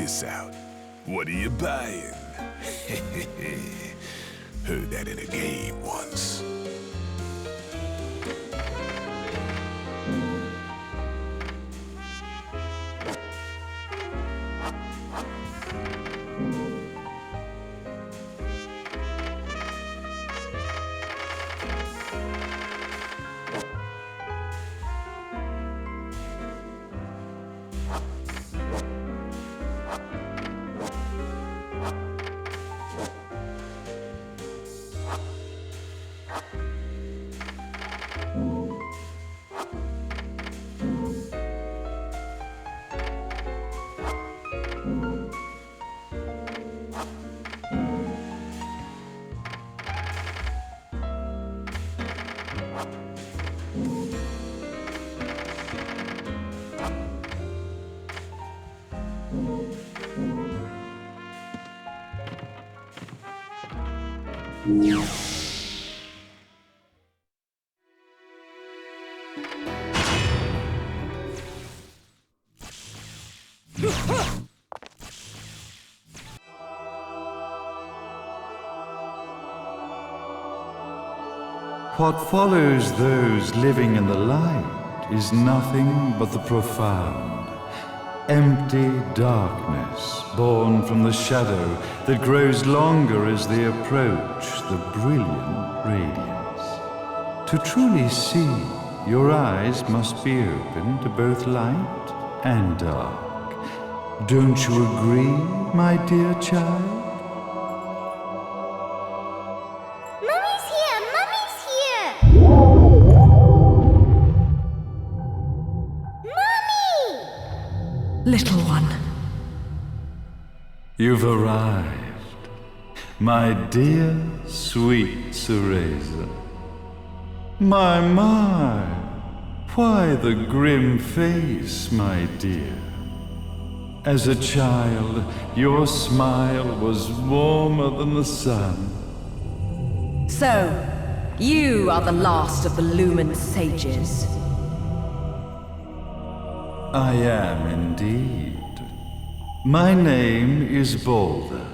this out. What are you buying? Heard that in a game once. What follows those living in the light is nothing but the profound, empty darkness born from the shadow that grows longer as they approach the brilliant radiance. To truly see, your eyes must be open to both light and dark. Don't you agree, my dear child? Little one. You've arrived, my dear, sweet Cereza. My, why the grim face, my dear? As a child, your smile was warmer than the sun. So, you are the last of the Lumen sages. I am indeed. My name is Balder,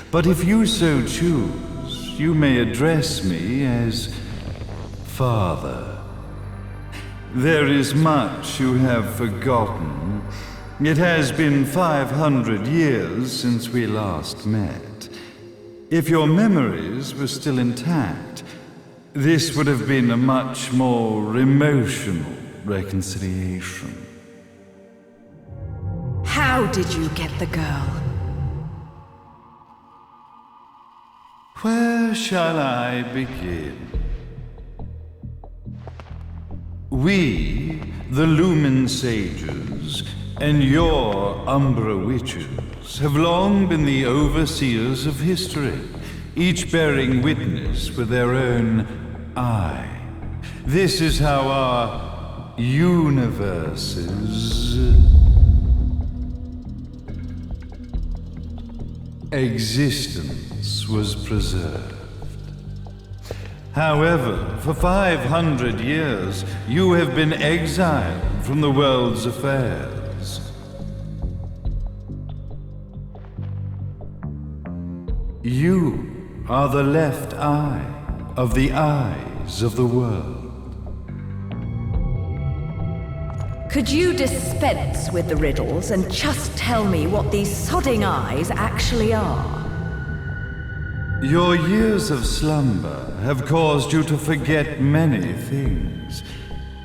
but if you so choose, you may address me as Father. There is much you have forgotten. It has been 500 years since we last met. If your memories were still intact, this would have been a much more emotional reconciliation. How did you get the girl? Where shall I begin? We, the Lumen sages, and your Umbra Witches, have long been the overseers of history, each bearing witness with their own eye. This is how our universes existence was preserved. However, for 500 years, you have been exiled from the world's affairs. You are the left eye of the eyes of the world. Could you dispense with the riddles and just tell me what these sodding eyes actually are? Your years of slumber have caused you to forget many things,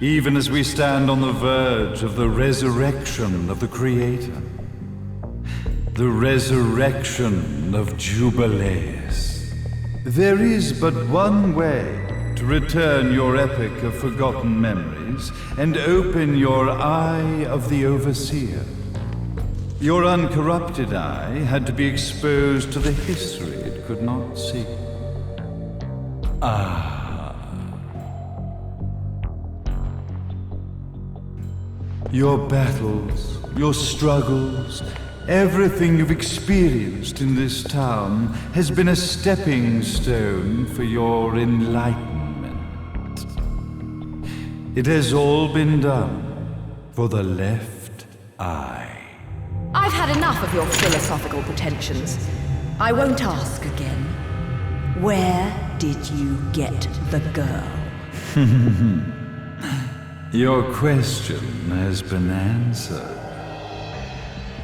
even as we stand on the verge of the resurrection of the Creator. The resurrection of Jubileus. There is but one way to return your epic of forgotten memories and open your eye of the Overseer. Your uncorrupted eye had to be exposed to the history it could not see. Your battles, your struggles, everything you've experienced in this town has been a stepping stone for your enlightenment. It has all been done for the left eye. I've had enough of your philosophical pretensions. I won't ask again. Where did you get the girl? Your question has been answered.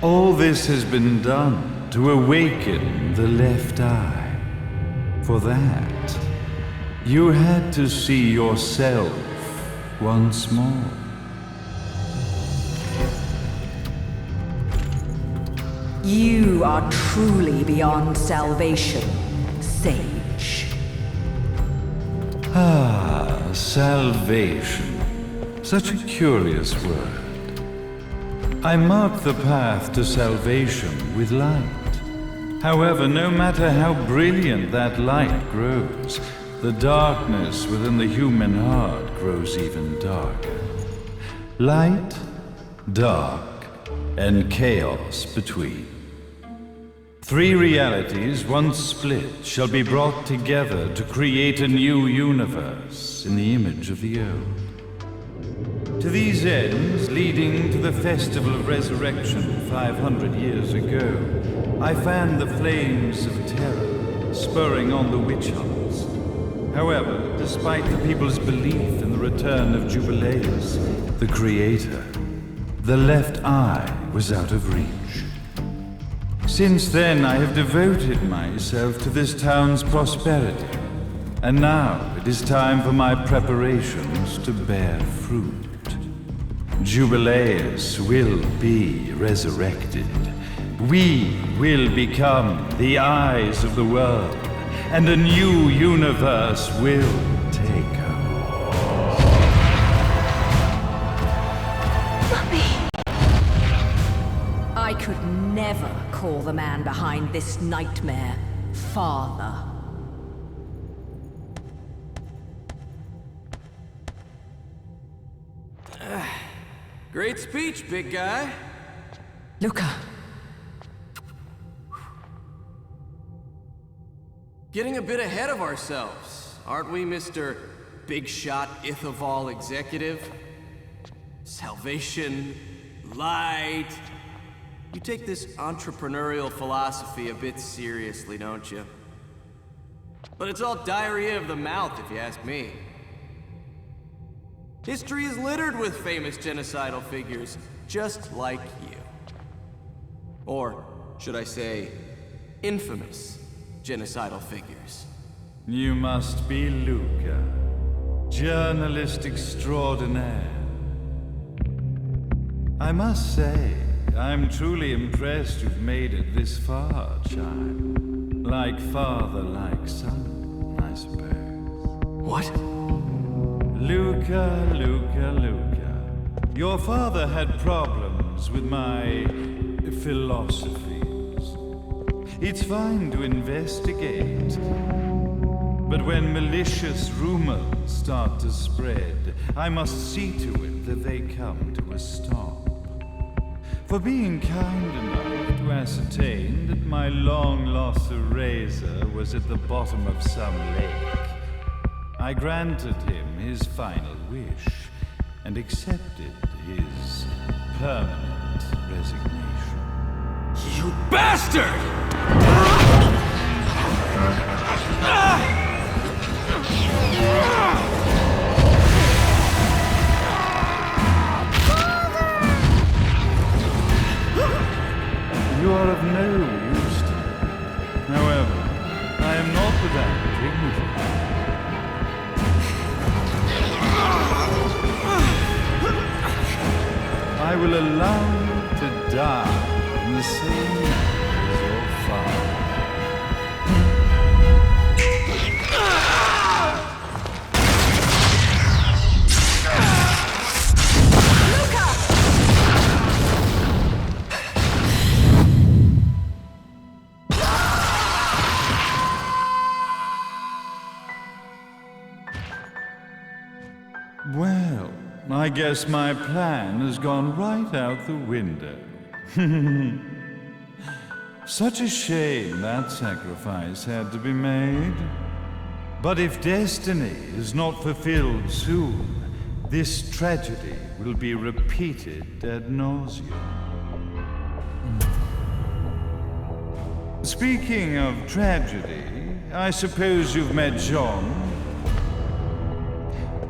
All this has been done to awaken the left eye. For that, you had to see yourself once more. You are truly beyond salvation, sage. Ah, salvation. Such a curious word. I mark the path to salvation with light. However, no matter how brilliant that light grows, the darkness within the human heart grows even darker. Light, dark, and chaos between. Three realities, once split, shall be brought together to create a new universe in the image of the old. To these ends, leading to the Festival of Resurrection 500 years ago, I fanned the flames of terror, spurring on the witch hunts. However, despite the people's belief in the return of Jubileus, the Creator, the left eye was out of reach. Since then, I have devoted myself to this town's prosperity, and now it is time for my preparations to bear fruit. Jubileus will be resurrected. We will become the eyes of the world, and a new universe will take hold. I could never call the man behind this nightmare father. Great speech, big guy. Luca. Getting a bit ahead of ourselves, aren't we, Mr. Big Shot Ithaval Executive? Salvation, light. You take this entrepreneurial philosophy a bit seriously, don't you? But it's all diarrhea of the mouth, if you ask me. History is littered with famous genocidal figures, just like you. Or, should I say, infamous genocidal figures. You must be Luca, journalist extraordinaire. I must say, I'm truly impressed you've made it this far, child. Like father, like son, I suppose. What? Luca, Luca, Luca. Your father had problems with my philosophies. It's fine to investigate, but when malicious rumors start to spread, I must see to it that they come to a stop. For being kind enough to ascertain that my long-lost eraser was at the bottom of some lake, I granted him his final wish and accepted his permanent resignation. You bastard! You are of no use to me. However, I am not without dignity. I will allow you to die in the same way as your father. Well, I guess my plan has gone right out the window. Such a shame that sacrifice had to be made. But if destiny is not fulfilled soon, this tragedy will be repeated ad nauseum. Speaking of tragedy, I suppose you've met Jean.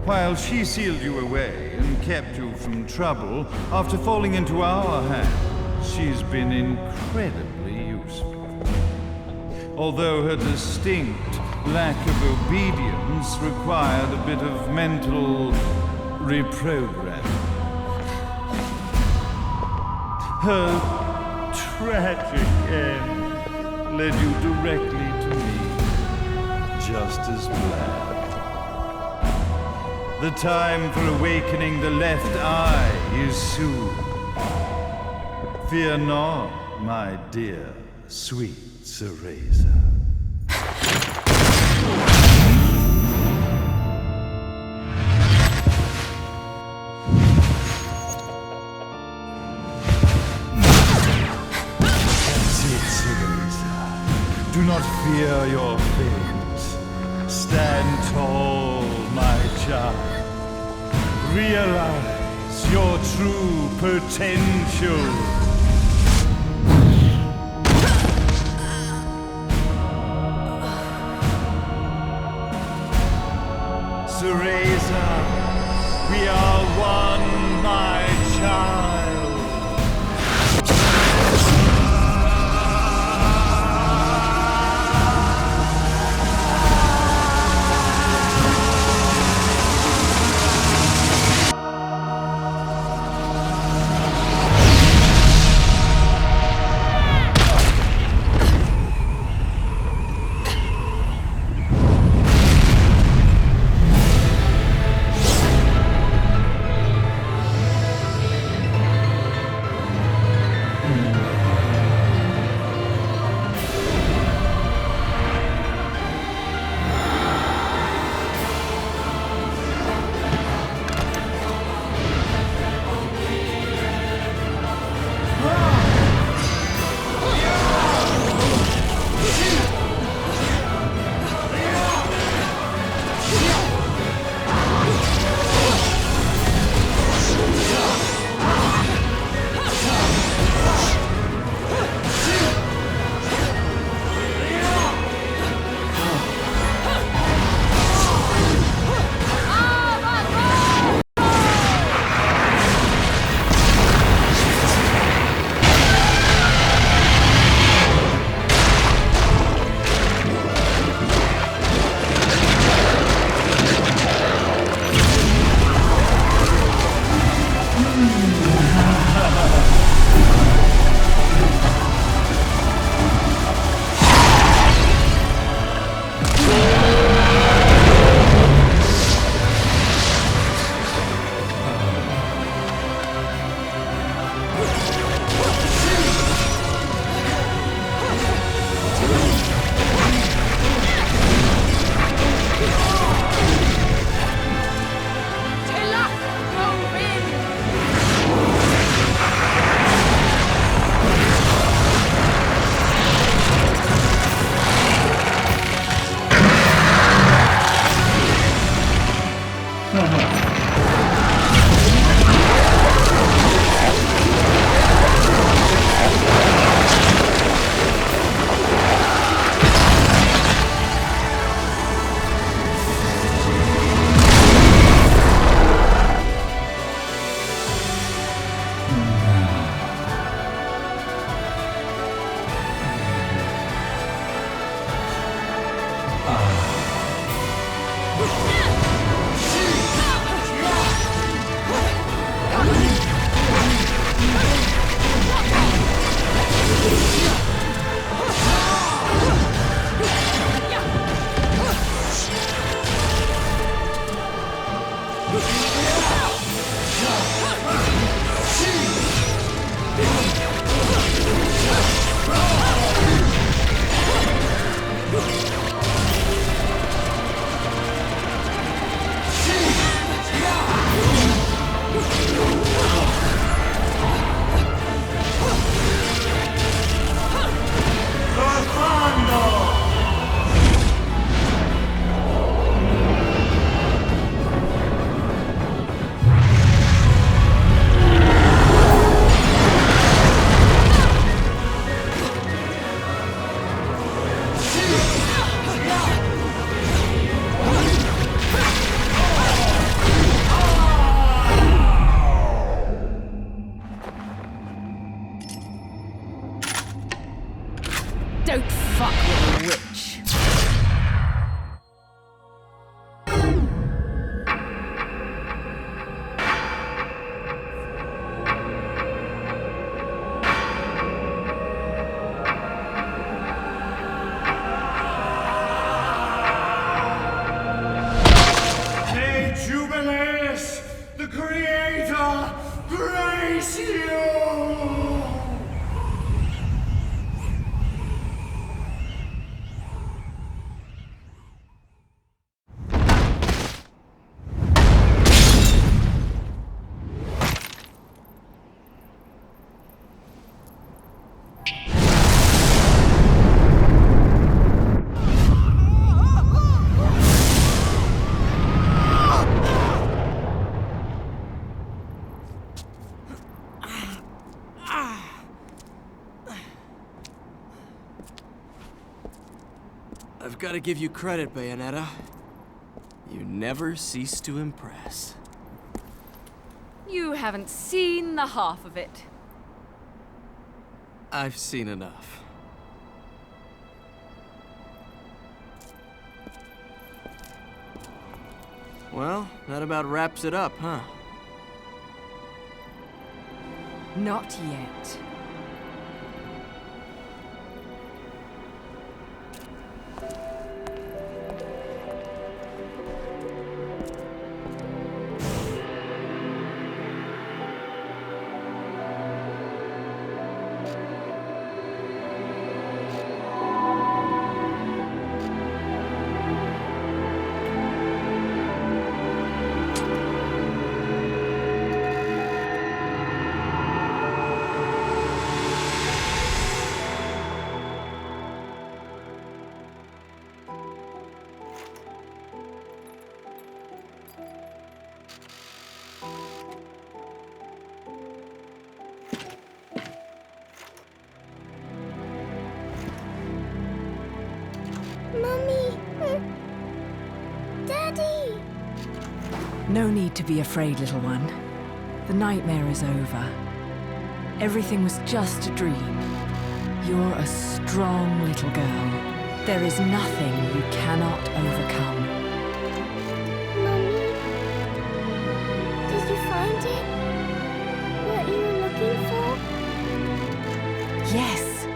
While she sealed you away and kept you from trouble, after falling into our hands, she's been incredibly useful. Although her distinct lack of obedience required a bit of mental reprogramming. Her tragic end led you directly to me, just as planned. The time for awakening the left eye is soon. Fear not, my dear, sweet Cereza. That's it, Cereza. Do not fear your fate. Stand tall, my child. Realize your true potential. Cereza, we are one, my child. I've got to give you credit, Bayonetta. You never cease to impress. You haven't seen the half of it. I've seen enough. Well, that about wraps it up, huh? Not yet. Mummy! Daddy! No need to be afraid, little one. The nightmare is over. Everything was just a dream. You're a strong little girl. There is nothing you cannot overcome. Mummy? Did you find it? What you were looking for? Yes,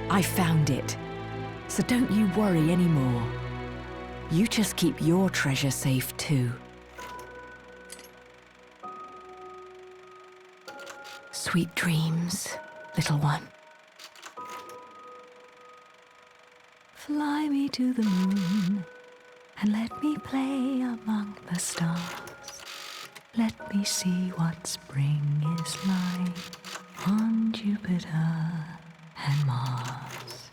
I found it. So don't you worry anymore. You just keep your treasure safe too. Sweet dreams, little one. Fly me to the moon and let me play among the stars. Let me see what spring is like on Jupiter and Mars.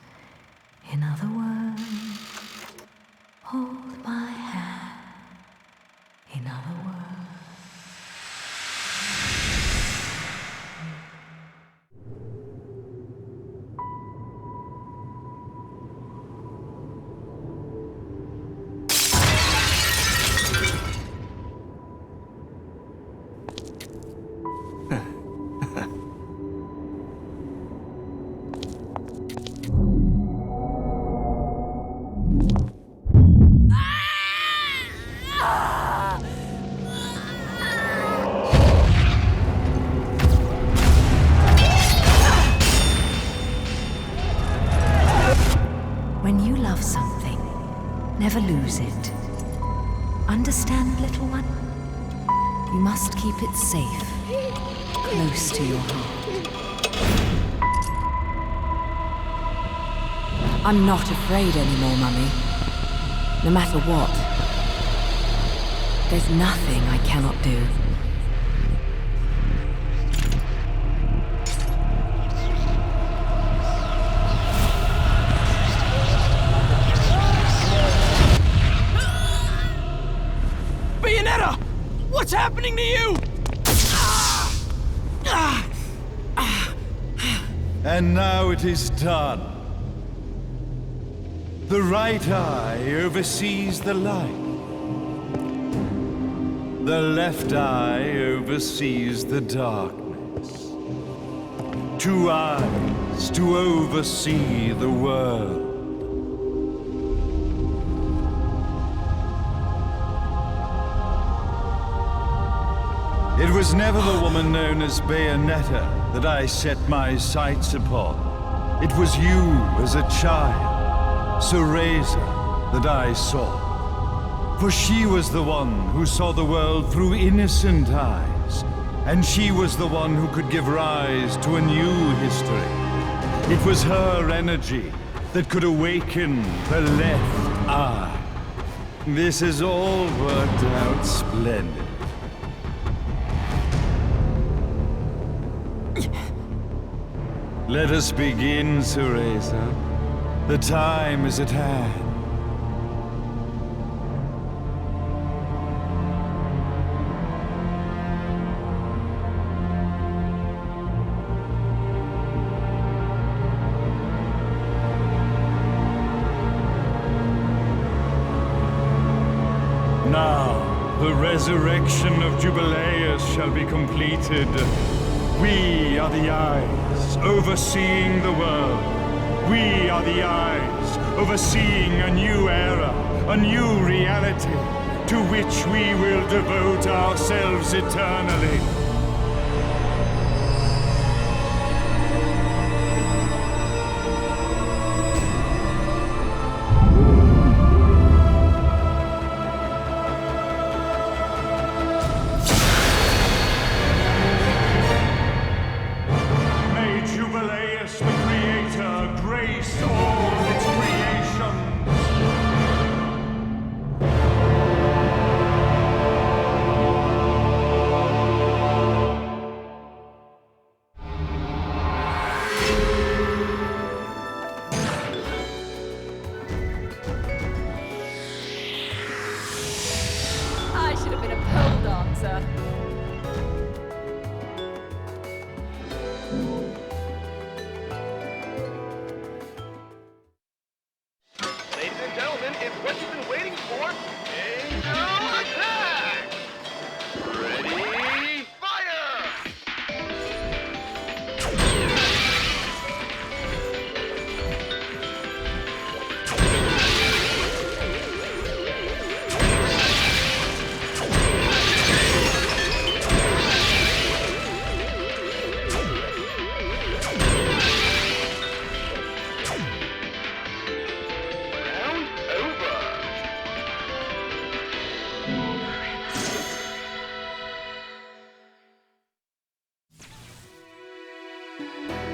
In other words, hold my hand. In other words. When you love something, never lose it. Understand, little one? You must keep it safe, close to your heart. I'm not afraid anymore, Mummy. No matter what. There's nothing I cannot do. Bayonetta! What's happening to you? And now it is done. The right eye oversees the light. The left eye oversees the darkness. Two eyes to oversee the world. It was never the woman known as Bayonetta that I set my sights upon. It was you as a child, Cereza, that I saw. For she was the one who saw the world through innocent eyes, and she was the one who could give rise to a new history. It was her energy that could awaken the left eye. This has all worked out splendid. Let us begin, Cereza. The time is at hand. Now, the resurrection of Jubileus shall be completed. We are the eyes, overseeing the world. We are the eyes, overseeing a new era, a new reality, to which we will devote ourselves eternally. I should have been a pole dancer. Ladies and gentlemen, it's what you've been waiting for. Angel